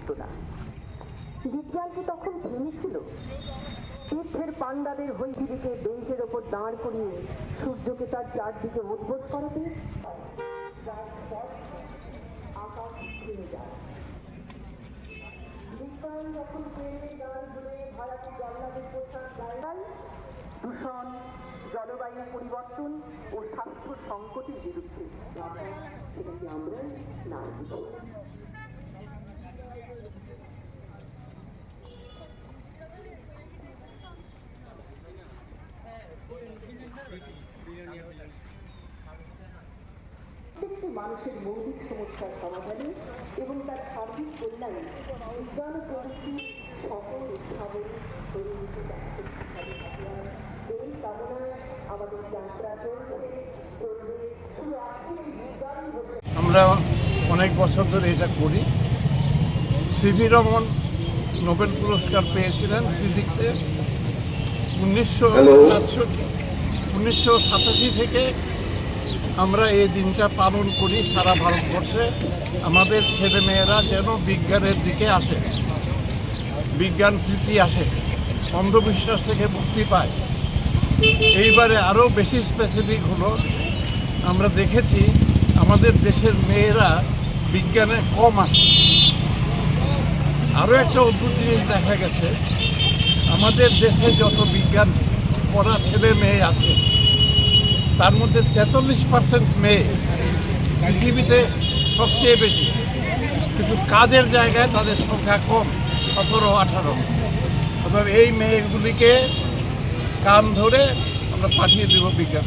বুঝত না। বিজ্ঞানকে তখন থেমেছিল। তীর্থের পাণ্ডাদের হৈদিকে বেঞ্চের ওপর দাঁড় করিয়ে সূর্যকে তার চারদিকে উদ্বোধ করাতে আকাশ থেমে যায়। বিজ্ঞান যখন ভারতে জল্লাদের পোশাক গায়ে দূষণ, জলবায়ু পরিবর্তন ও স্বাস্থ্য সংকটের বিরুদ্ধে সেটাকে আমরা না প্রত্যেকটি মানুষের মৌলিক সমস্যার সমাধানে এবং তার সার্বিক কল্যাণে বিজ্ঞান ও প্রযুক্তি সকল উদ্ভাবন এই কামনায় আমাদের যাত্রা চলবে। শুধু আজকের এই বিজ্ঞান আমরা অনেক বছর ধরে এটা করি। সিভি রমন নোবেল পুরস্কার পেয়েছিলেন ফিজিক্সে 1987 থেকে আমরা এই দিনটা পালন করি সারা ভারতবর্ষে। আমাদের ছেলেমেয়েরা যেন বিজ্ঞানের দিকে আসে, বিজ্ঞান প্রীতি আসে, অন্ধবিশ্বাস থেকে মুক্তি পায়। এইবারে আরও বেশি স্পেসিফিক হলো, আমরা দেখেছি আমাদের দেশের মেয়েরা বিজ্ঞানে কম আসে। আরও একটা অদ্ভুত জিনিস দেখা গেছে, আমাদের দেশে যত বিজ্ঞান পড়া ছেলে মেয়ে আছে তার মধ্যে 43% মেয়ে, পৃথিবীতে সবচেয়ে বেশি, কিন্তু কাজের জায়গায় তাদের সংখ্যা কম, 17-18। অর্থাৎ এই মেয়েগুলিকে কান ধরে আমরা পাঠিয়ে দেব বিজ্ঞান।